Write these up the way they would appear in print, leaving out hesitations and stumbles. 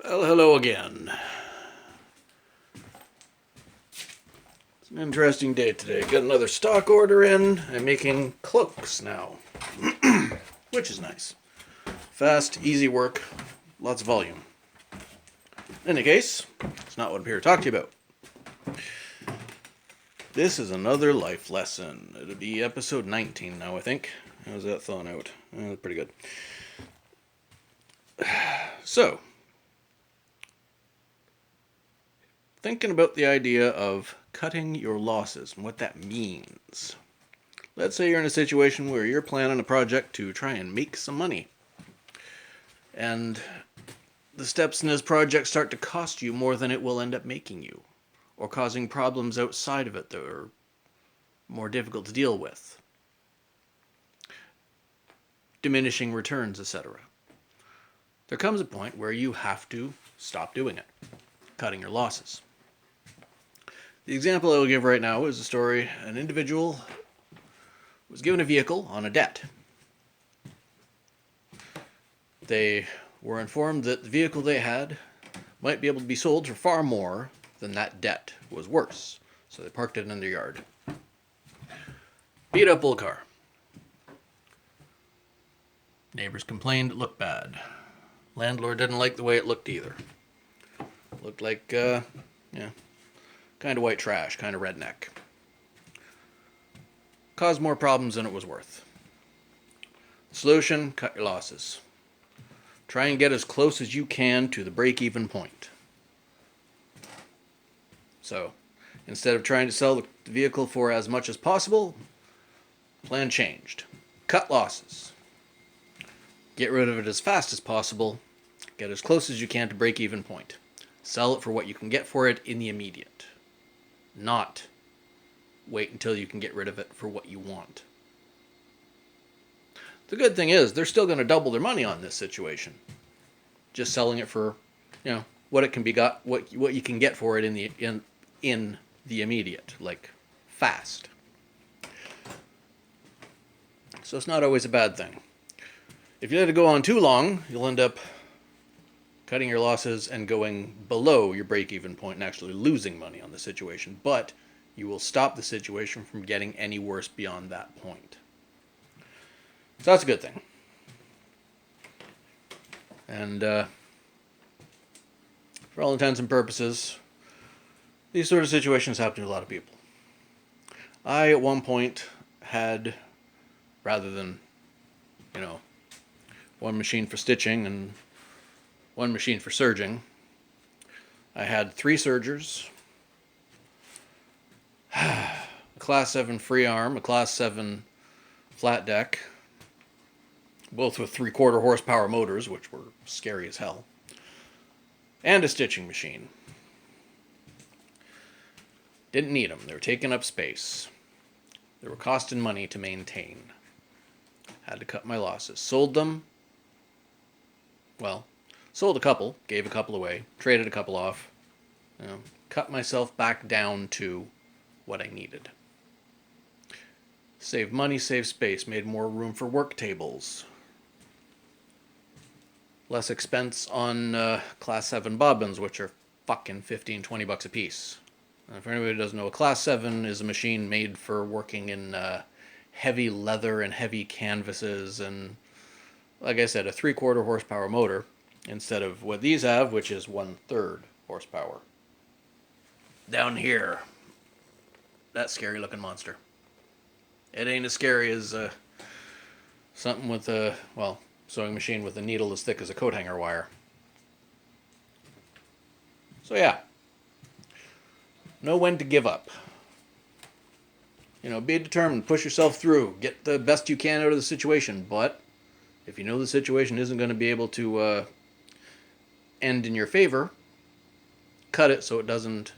Well, hello again. It's an interesting day today. Got another stock order in. I'm making cloaks now, which is nice. Fast, easy work, lots of volume. In any case, it's not what I'm here to talk to you about. This is another life lesson. It'll be episode 19 now, I think. How's that thawing out? Pretty good. So, thinking about the idea of cutting your losses and what that means. Let's say you're in a situation where you're planning a project to try and make some money. And the steps in this project start to cost you more than it will end up making you, or causing problems outside of it that are more difficult to deal with. Diminishing returns, etc. There comes a point where you have to stop doing it, cutting your losses. The example I will give right now is a story. An individual was given a vehicle on a debt. They were informed that the vehicle they had might be able to be sold for far more than that debt was worth. So they parked it in their yard. Beat up old car. Neighbors complained it looked bad. Landlord didn't like the way it looked either. Looked like, kind of white trash, kind of redneck. Caused more problems than it was worth. Solution, cut your losses. Try and get as close as you can to the break-even point. So, instead of trying to sell the vehicle for as much as possible, plan changed. Cut losses. Get rid of it as fast as possible. Get as close as you can to break-even point. Sell it for what you can get for it in the immediate. Not wait until you can get rid of it for what you want. The good thing is, they're still going to double their money on this situation. Just selling it for, what it can be got, what you can get for it in the immediate, like fast. So it's not always a bad thing. If you let it go on too long, you'll end up cutting your losses and going below your break-even point and actually losing money on the situation. But you will stop the situation from getting any worse beyond that point. So that's a good thing. And for all intents and purposes, these sort of situations happen to a lot of people. I, at one point, had, rather than, one machine for stitching and one machine for serging, I had 3 sergers, a Class 7 free arm, a Class 7 flat deck, both with 3/4 horsepower motors, which were scary as hell, and a stitching machine. Didn't need them. They were taking up space. They were costing money to maintain. Had to cut my losses. Sold them. Well, sold a couple, gave a couple away, traded a couple off, cut myself back down to what I needed. Saved money, saved space, made more room for work tables. Less expense on Class 7 bobbins, which are fucking $15-20 a piece. And for anybody who doesn't know, a Class 7 is a machine made for working in heavy leather and heavy canvases and, like I said, a 3/4 horsepower motor instead of what these have, which is 1/3 horsepower. Down here, that scary looking monster. It ain't as scary as something with a, sewing machine with a needle as thick as a coat hanger wire. So yeah, know when to give up. Be determined, push yourself through, get the best you can out of the situation, but if you know the situation isn't going to be able to end in your favor, cut it so it doesn't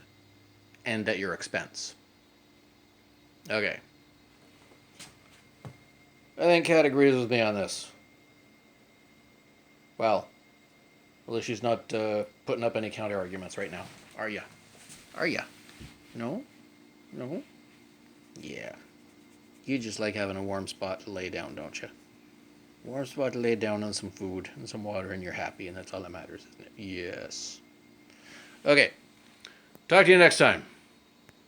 end at your expense. Okay. I think Kat agrees with me on this. Well, at least she's not putting up any counter arguments right now. Are ya? Are ya? No? No? Yeah. You just like having a warm spot to lay down, don't you? warm spot to lay down on some food and some water, and you're happy, and that's all that matters, isn't it? Yes. Okay. Talk to you next time.